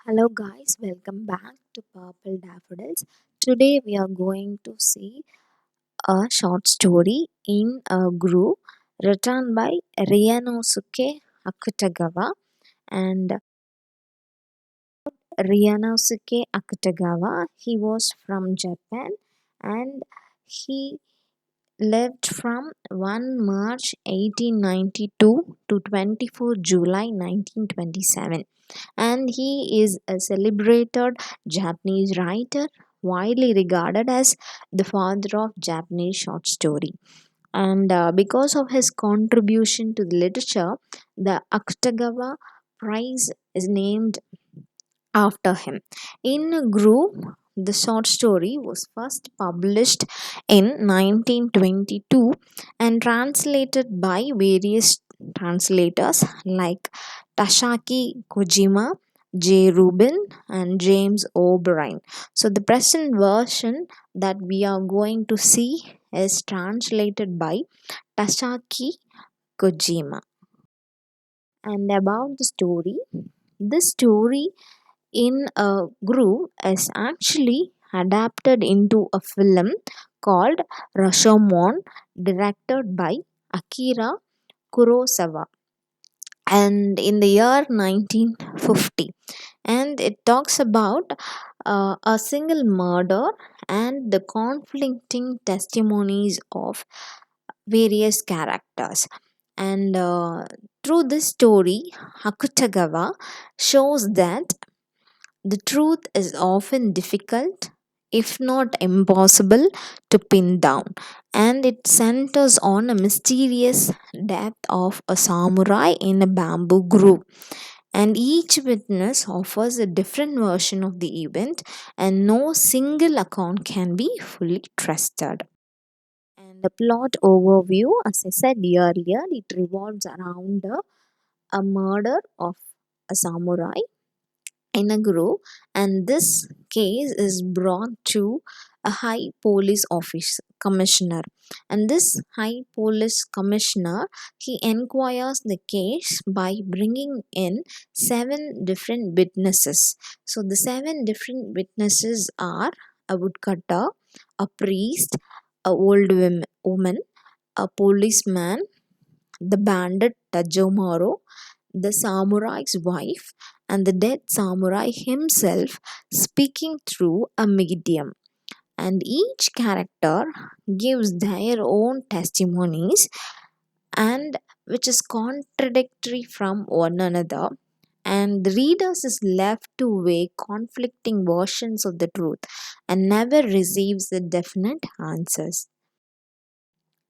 Hello, guys, welcome back to Purple Daffodils. Today, we are going to see a short story in a group written by Ryanosuke Akutagawa. And Ryanosuke Akutagawa, he was from Japan and he lived from 1 March 1892 to 24 July 1927, and he is a celebrated Japanese writer widely regarded as the father of Japanese short story. And because of his contribution to the literature, the Akutagawa Prize is named after him. In Group, the short story was first published in 1922 and translated by various translators like Tashaki Kojima, J. Rubin, and James O'Brien. So, the present version that we are going to see is translated by Tashaki Kojima. And about the story, this story in a group is actually adapted into a film called Rashomon, directed by Akira Kurosawa, and in the year 1950. And it talks about a single murder and the conflicting testimonies of various characters. And through this story, Hakutagawa shows that the truth is often difficult, if not impossible, to pin down, and it centers on a mysterious death of a samurai in a bamboo grove. And each witness offers a different version of the event, and no single account can be fully trusted. And the plot overview, as I said earlier, it revolves around a murder of a samurai in a group, and this case is brought to a high police office commissioner. And this high police commissioner, he inquires the case by bringing in seven different witnesses. So the seven different witnesses are a woodcutter, a priest, a old woman, a policeman, the bandit Tajomaro, the samurai's wife, and the dead samurai himself speaking through a medium. And each character gives their own testimonies, and which is contradictory from one another. And the readers is left to weigh conflicting versions of the truth and never receives the definite answers.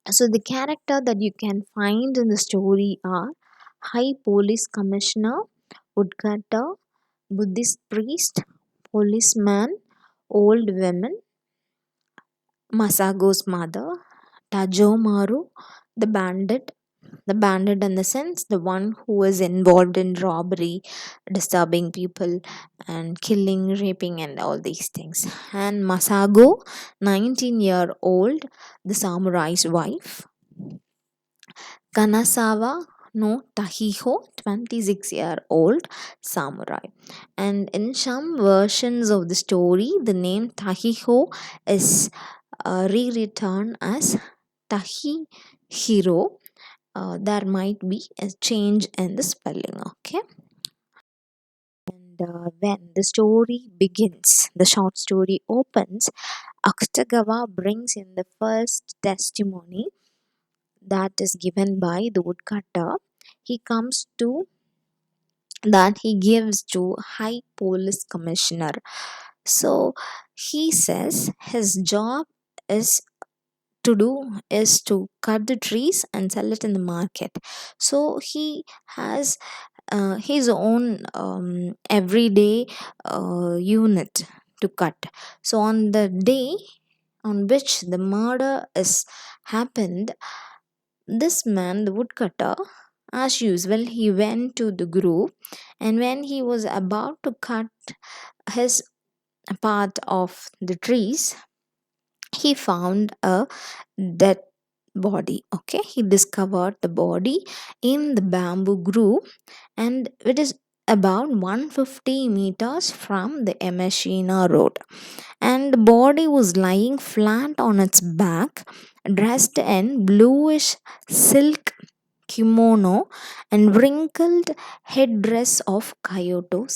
So the character that you can find in the story are High Police Commissioner, woodcutter, Buddhist priest, policeman, old woman, Masago's mother, Tajomaru, the bandit. The bandit, in the sense, the one who is involved in robbery, disturbing people, and killing, raping, and all these things. And Masago, 19-year-old, the samurai's wife. Kanazawa no Tahiho, 26-year-old samurai. And in some versions of the story, the name Tahiho is rewritten as Tahihiro. There might be a change in the spelling, okay? And when the story begins, the short story opens, Akutagawa brings in the first testimony that is given by the woodcutter. He comes to that he gives to high police commissioner. So he says his job is to cut the trees and sell it in the market. So he has his own everyday unit to cut. So on the day on which the murder is happened, this man, the woodcutter, as usual, he went to the grove, and when he was about to cut his part of the trees, he found a dead body. Okay, he discovered the body in the bamboo grove, and about 150 meters from the Emeshina road, and the body was lying flat on its back, dressed in bluish silk kimono and wrinkled headdress of Kyoto.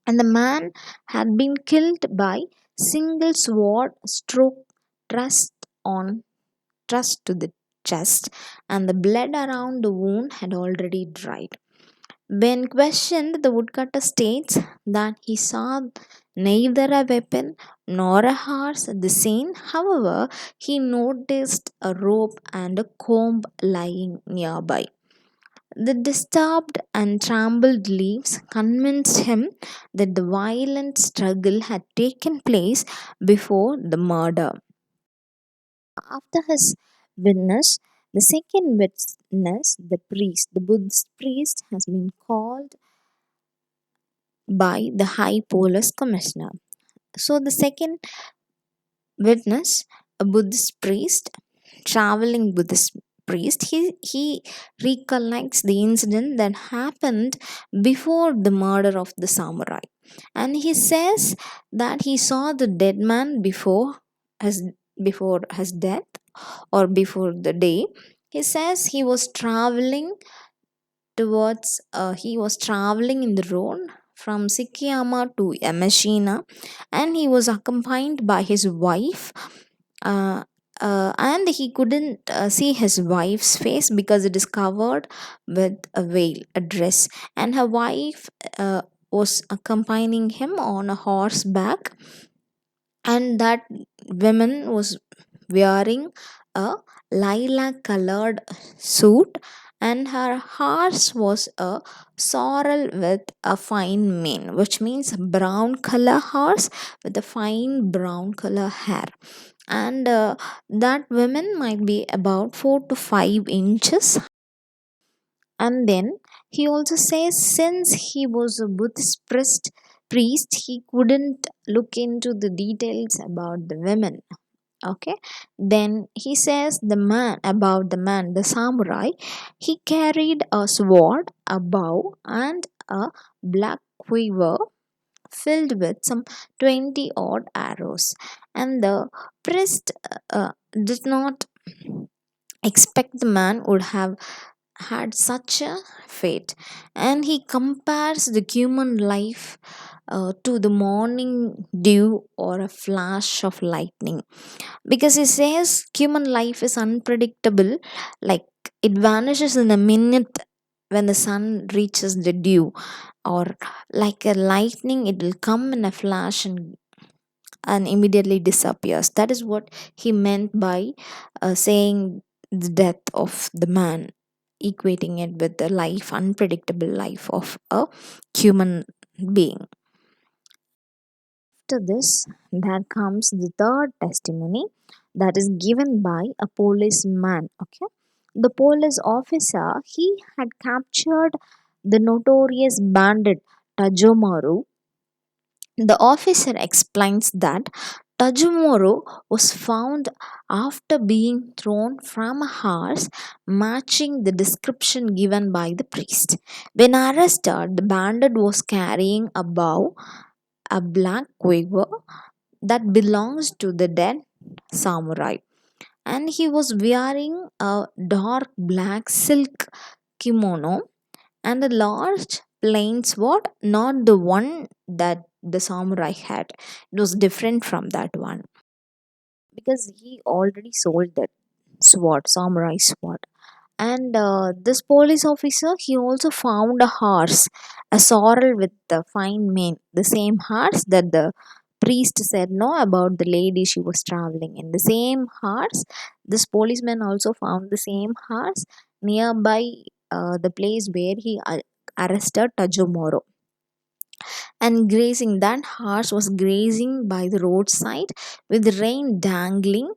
And the man had been killed by single sword stroke thrust on thrust to the chest, and the blood around the wound had already dried. When questioned, the woodcutter states that he saw neither a weapon nor a horse at the scene. However, he noticed a rope and a comb lying nearby. The disturbed and trampled leaves convinced him that the violent struggle had taken place before the murder. After his witness, the second witness, the priest, the Buddhist priest, has been called by the High Police Commissioner. So, the second witness, a Buddhist priest, traveling Buddhist priest, he recollects the incident that happened before the murder of the samurai, and he says that he saw the dead man his before his death, or before the day. He says he was traveling in the road from Sikiyama to Yamashina, and he was accompanied by his wife. Uh, and he couldn't see his wife's face because it is covered with a veil, a dress, and her wife was accompanying him on a horseback, and that woman was wearing a lilac colored suit, and her horse was a sorrel with a fine mane, which means brown color horse with a fine brown color hair. And that woman might be about 4 to 5 inches. And then he also says, since he was a Buddhist priest, he couldn't look into the details about the women. Okay, then he says the samurai, he carried a sword, a bow, and a black quiver filled with some 20 odd arrows. And the priest did not expect the man would have had such a fate, and he compares the human life to the morning dew or a flash of lightning, because he says human life is unpredictable, like it vanishes in a minute when the sun reaches the dew, or like a lightning, it will come in a flash and immediately disappears. That is what he meant by saying the death of the man, equating it with the life, unpredictable life of a human being. After this, there comes the third testimony that is given by a policeman. Okay, the police officer, he had captured the notorious bandit Tajomaru. The officer explains that Tajumoro was found after being thrown from a horse, matching the description given by the priest. When arrested, the bandit was carrying a bow, a black quiver that belongs to the dead samurai, and he was wearing a dark black silk kimono and a large plain sword, not the one that the samurai had. It was different from that one, because he already sold that sword, samurai sword. And this police officer, he also found a horse, a sorrel with a fine mane, the same horse that the priest said no about the lady she was traveling in. The same horse, this policeman also found the same horse nearby the place where he arrested Tajumoro. And grazing, that horse was grazing by the roadside with rain dangling.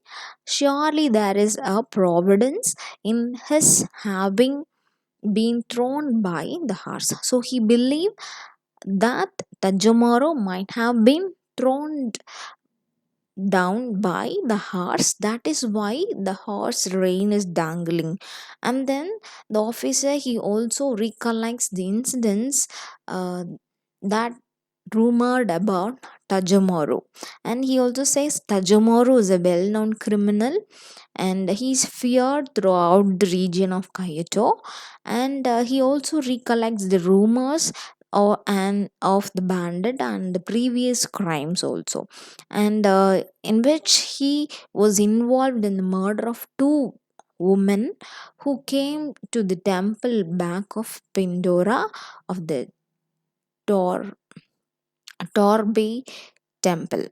Surely there is a providence in his having been thrown by the horse. So he believed that Tajumoro might have been thrown down by the horse. That is why the horse rein is dangling. And then the officer, he also recollects the incidents that rumored about Tajamoro. And he also says Tajamoro is a well known criminal and he's feared throughout the region of Kyoto. And he also recollects the rumors and of the bandit and the previous crimes also, and in which he was involved in the murder of two women who came to the temple back of Pandora of the Tor Torbay temple.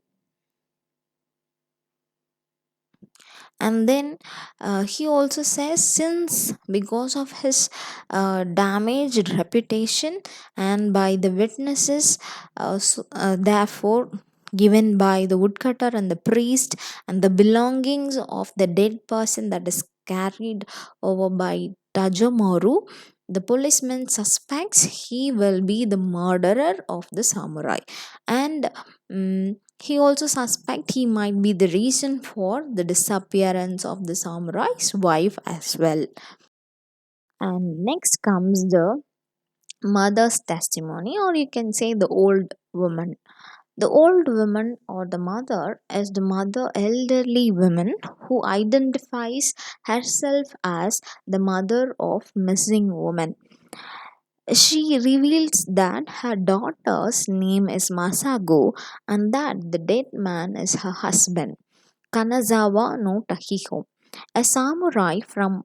And then he also says, since because of his damaged reputation and by the witnesses, therefore given by the woodcutter and the priest, and the belongings of the dead person that is carried over by Tajomoru, the policeman suspects he will be the murderer of the samurai. And he also suspect he might be the reason for the disappearance of the samurai's wife as well. And next comes the mother's testimony, or you can say the old woman. The old woman or the mother is the mother elderly woman who identifies herself as the mother of missing woman. She reveals that her daughter's name is Masago and that the dead man is her husband, Kanazawa no Takiho, a samurai from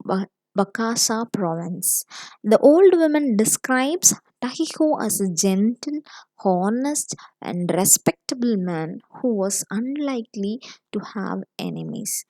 Wakasa province. The old woman describes Takiho as a gentle, honest, and respectable man who was unlikely to have enemies.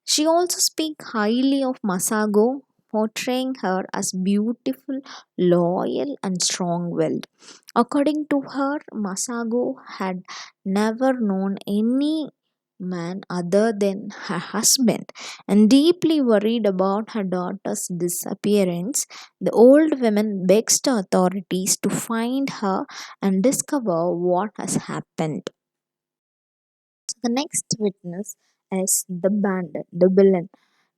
She also speaks highly of Masago, portraying her as beautiful, loyal, and strong willed. According to her, Masago had never known any man other than her husband, and deeply worried about her daughter's disappearance, the old woman begs the authorities to find her and discover what has happened. The next witness is the bandit, the villain,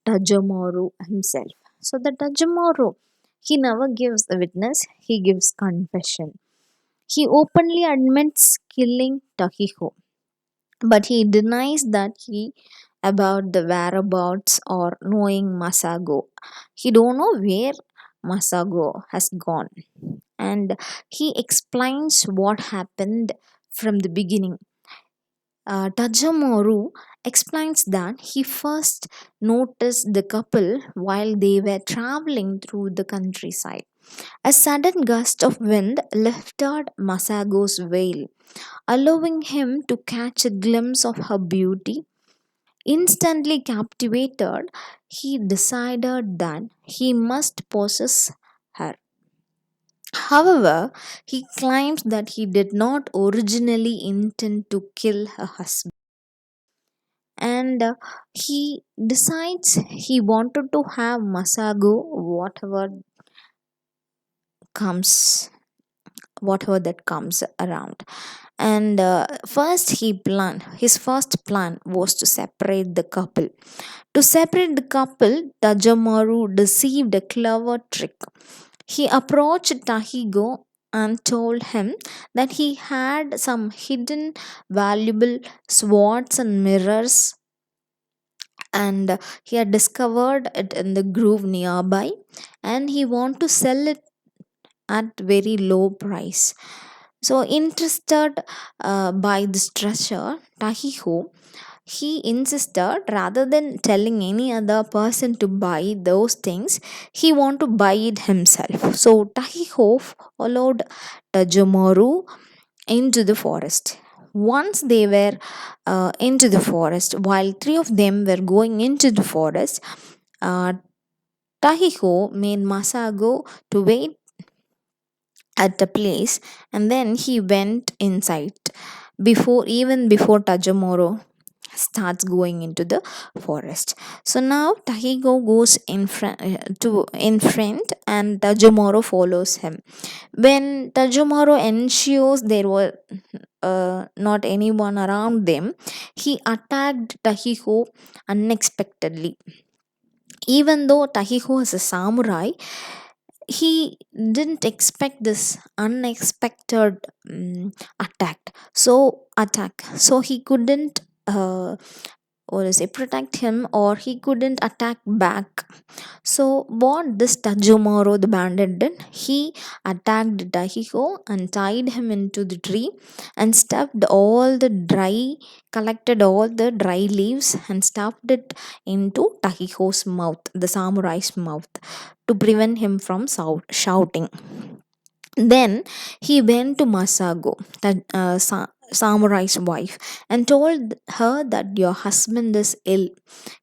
Tajomoru himself. So the Tajomoru, he never gives the witness, he gives confession. He openly admits killing Takiho, but he denies that he about the whereabouts or knowing Masago. He don't know where Masago has gone. And he explains what happened from the beginning. Tajamoru explains that he first noticed the couple while they were traveling through the countryside. A sudden gust of wind lifted Masago's veil, allowing him to catch a glimpse of her beauty. Instantly captivated, he decided that he must possess her. However, he claims that he did not originally intend to kill her husband, and he decides he wanted to have Masago comes whatever that comes around. And first he planned his first plan was to separate the couple. To separate the couple, Tajamaru deceived a clever trick. He approached Tahigo and told him that he had some hidden valuable swords and mirrors, and he had discovered it in the grove nearby, and he want to sell it at very low price. So interested by this treasure, Tahiho, he insisted rather than telling any other person to buy those things, he want to buy it himself. So Tahiho followed Tajomoru into the forest. Once they were into the forest, while three of them were going into the forest, uh, Tahiho made Masago to wait at the place, and then he went inside before Tajamoro starts going into the forest. So now Tahigo goes in front and Tajamoro follows him. When Tajamoro ensures there were not anyone around them, he attacked Tahiho unexpectedly. Even though Tahiho is a samurai, he didn't expect this unexpected attack. So he couldn't or say protect him, or he couldn't attack back. So what this Tajumaro the bandit did, he attacked Dahiho and tied him into the tree and collected all the dry leaves and stuffed it into Tahiho's mouth, the samurai's mouth, to prevent him from shouting. Then he went to Masago, the samurai's wife, and told her that your husband is ill.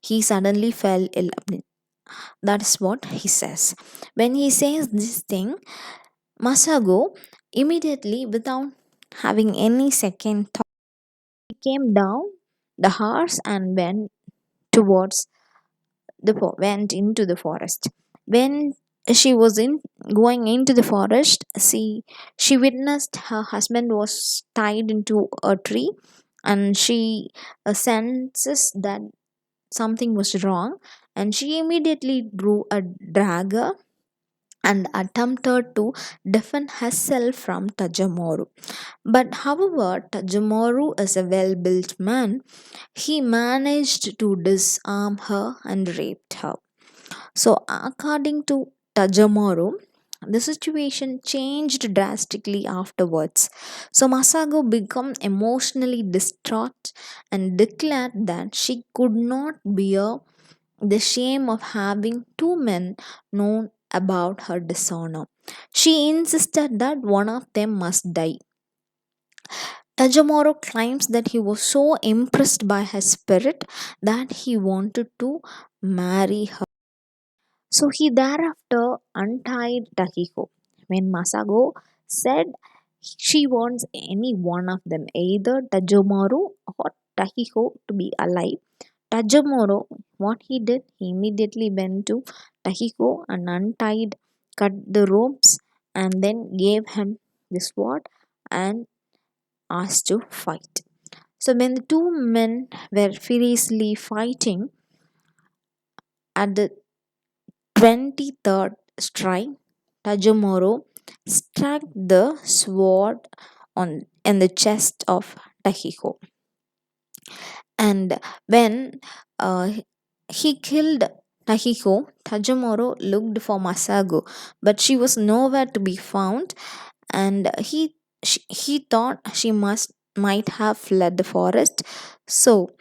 He suddenly fell ill. That's what he says. When he says this thing, Masago immediately, without having any second thought, came down the horse and towards went into the forest. When she was in going into the forest, she witnessed her husband was tied into a tree, and she senses that something was wrong, and she immediately drew a dagger and attempted to defend herself from Tajamoru. But however, Tajamoru is a well built man. He managed to disarm her and raped her. So, according to Tajamoru, the situation changed drastically afterwards. So, Masago became emotionally distraught and declared that she could not bear the shame of having two men know about her dishonor. She insisted that one of them must die. Tajamoro claims that he was so impressed by her spirit that he wanted to marry her. So he thereafter untied Takiko. When Masago said she wants any one of them, either Tajomaru or Takiko, to be alive, Tajamoro, what he did, he immediately went to Takiko and cut the ropes, and then gave him the sword and asked to fight. So when the two men were furiously fighting, at the 23rd strike, Tajamoro struck the sword in the chest of Takiko. And when uh, he killed Takiko, Tajamoro looked for Masago, but she was nowhere to be found, and he thought she might have fled the forest. So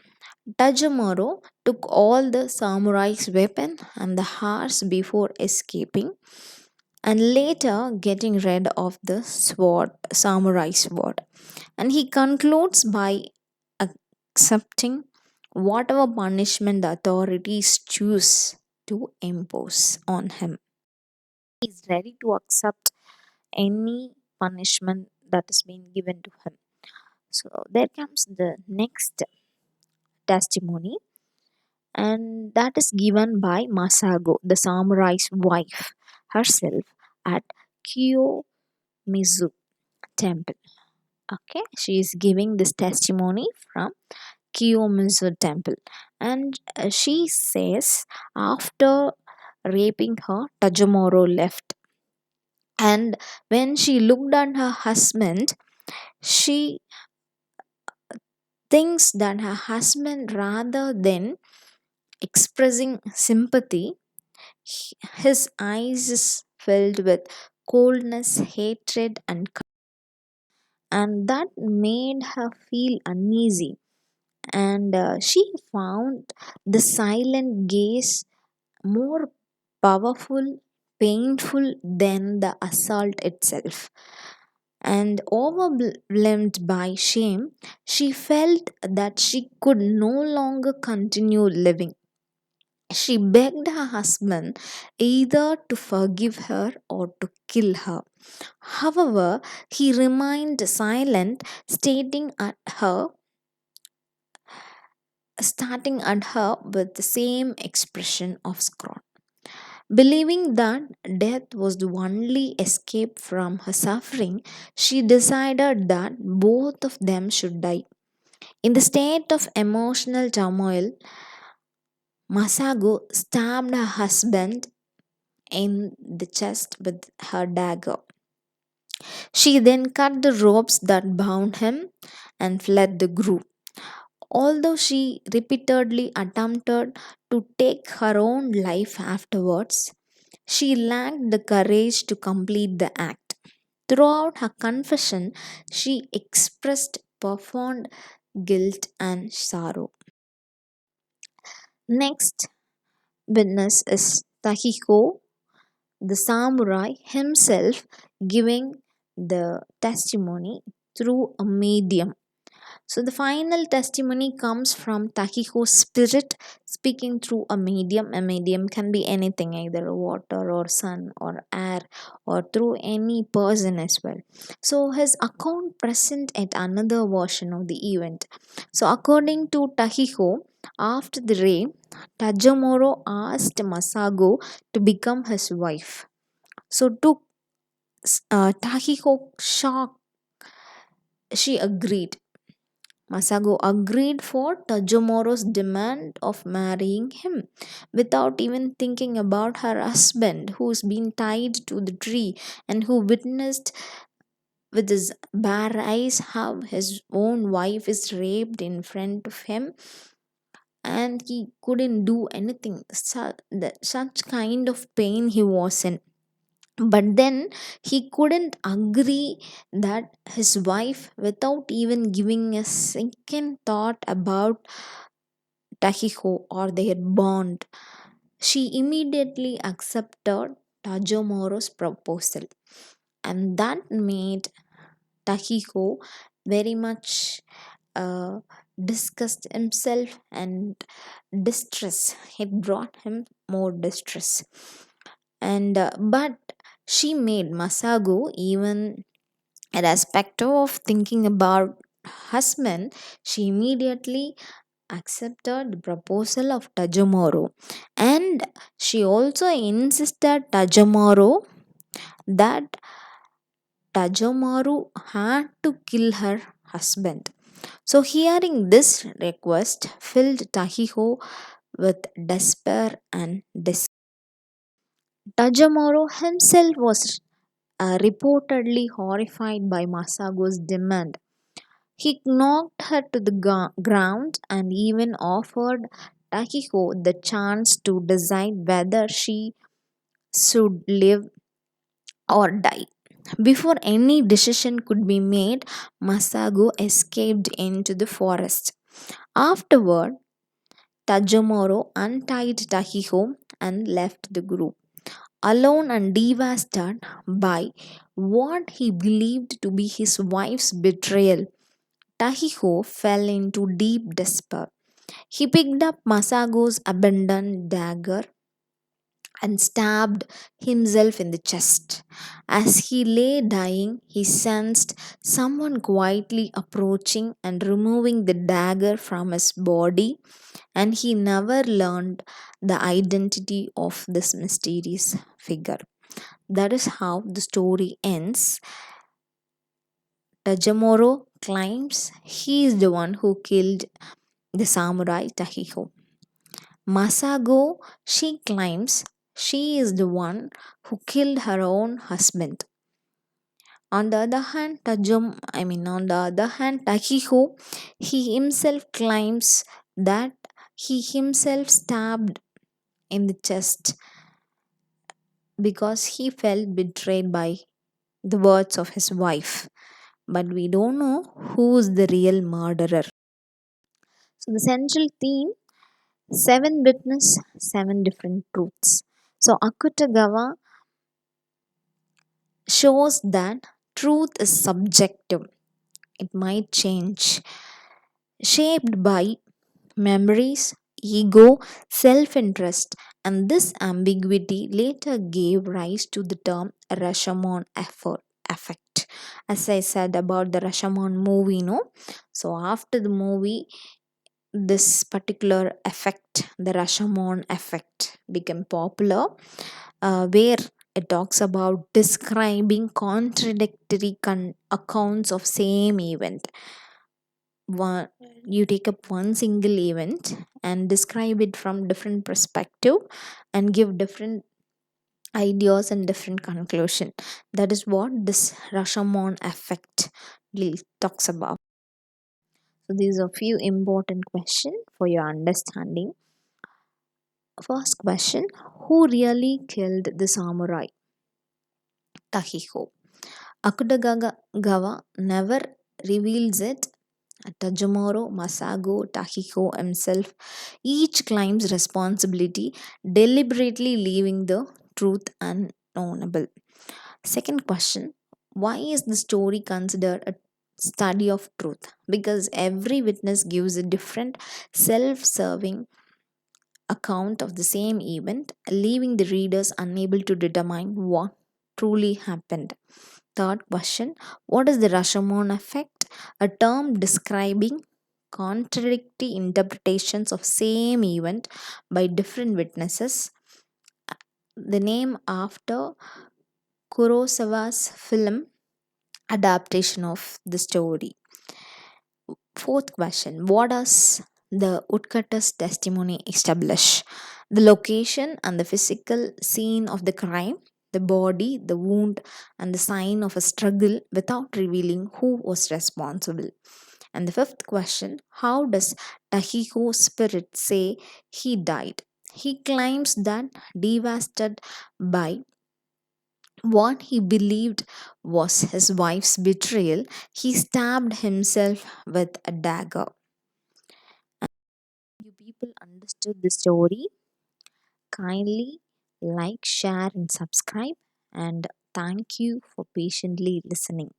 Tajamoro took all the samurai's weapon and the horse before escaping, and later getting rid of the samurai sword. And he concludes by accepting whatever punishment the authorities choose to impose on him. He is ready to accept any punishment that is being given to him. So there comes the next testimony, and that is given by Masago, the samurai's wife herself, at Kiyomizu temple. Okay, she is giving this testimony from Kiyomizu temple, and she says after raping her, Tajamoro left, and when she looked at her husband, she thinks that her husband, rather than expressing sympathy, his eyes is filled with coldness, hatred, and that made her feel uneasy. And she found the silent gaze more powerful, painful than the assault itself. And overwhelmed by shame, she felt that she could no longer continue living. She begged her husband either to forgive her or to kill her. However, he remained silent, starting at her with the same expression of scorn. Believing that death was the only escape from her suffering, she decided that both of them should die. In the state of emotional turmoil, Masago stabbed her husband in the chest with her dagger. She then cut the ropes that bound him and fled the group. Although she repeatedly attempted to take her own life afterwards, she lacked the courage to complete the act. Throughout her confession, she expressed profound guilt and sorrow. Next witness is Tahiko, the samurai himself, giving the testimony through a medium. So the final testimony comes from Takiko's spirit speaking through a medium. A medium can be anything, either water or sun or air, or through any person as well. So his account present at another version of the event. So according to Takiko, after the rape, Tajamoro asked Masago to become his wife. So to Takiko shock, she agreed. Masago agreed for Tajomoro's demand of marrying him without even thinking about her husband, who's been tied to the tree and who witnessed with his bare eyes how his own wife is raped in front of him, and he couldn't do anything. Such kind of pain he was in. But then he couldn't agree that his wife, without even giving a second thought about Tahiko or their bond, she immediately accepted Tajomoro's proposal. And that made Tahiko very much uh, disgust himself and distress. It brought him more distress. And but she made Masago, even irrespective of thinking about husband, she immediately accepted the proposal of Tajomoro, and she also insisted Tajomoro that Tajomoro had to kill her husband. So hearing this request filled Tahiho with despair and disgust. Tajomoro himself was reportedly horrified by Masago's demand. He knocked her to the ground and even offered Takiko the chance to decide whether she should live or die. Before any decision could be made, Masago escaped into the forest. Afterward, Tajomoro untied Takiko and left the group. Alone and devastated by what he believed to be his wife's betrayal, Tahiko fell into deep despair. He picked up Masago's abandoned dagger and stabbed himself in the chest. As he lay dying, he sensed someone quietly approaching and removing the dagger from his body, and he never learned the identity of this mysterious figure. That is how the story ends. Tajamoro claims he is the one who killed the samurai Tahiho. Masago, she claims she is the one who killed her own husband. On the other hand, Tahiho, he himself claims that he himself stabbed in the chest because he felt betrayed by the words of his wife. But we don't know who is the real murderer. So the central theme: seven witness, seven different truths. So Akutagawa shows that truth is subjective. It might change, shaped by memories, ego, self interest, and this ambiguity later gave rise to the term Rashomon effect. As I said about the Rashomon movie, no? So after the movie, this particular effect, the Rashomon effect, became popular, where it talks about describing contradictory accounts of same event. One, you take up one single event and describe it from different perspective and give different ideas and different conclusion. That is what this Rashomon effect really talks about. So these are few important questions for your understanding. First question: who really killed the samurai Tahiko? Akutagawa never reveals it. Tajimoro, Masago, Tahiko himself each claims responsibility, deliberately leaving the truth unknowable. Second question: why is the story considered a study of truth? Because every witness gives a different self serving account of the same event, leaving the readers unable to determine what truly happened. Third question: what is the Rashomon effect? A term describing contradictory interpretations of same event by different witnesses. The name after Kurosawa's film adaptation of the story. Fourth question: what does the woodcutter's testimony establish? The location and the physical scene of the crime, the body, the wound, and the sign of a struggle without revealing who was responsible. And the fifth question: how does Tahiko's spirit say he died? He claims that devastated by what he believed was his wife's betrayal, he stabbed himself with a dagger. You people understood the story. Kindly like, share, and subscribe. And thank you for patiently listening.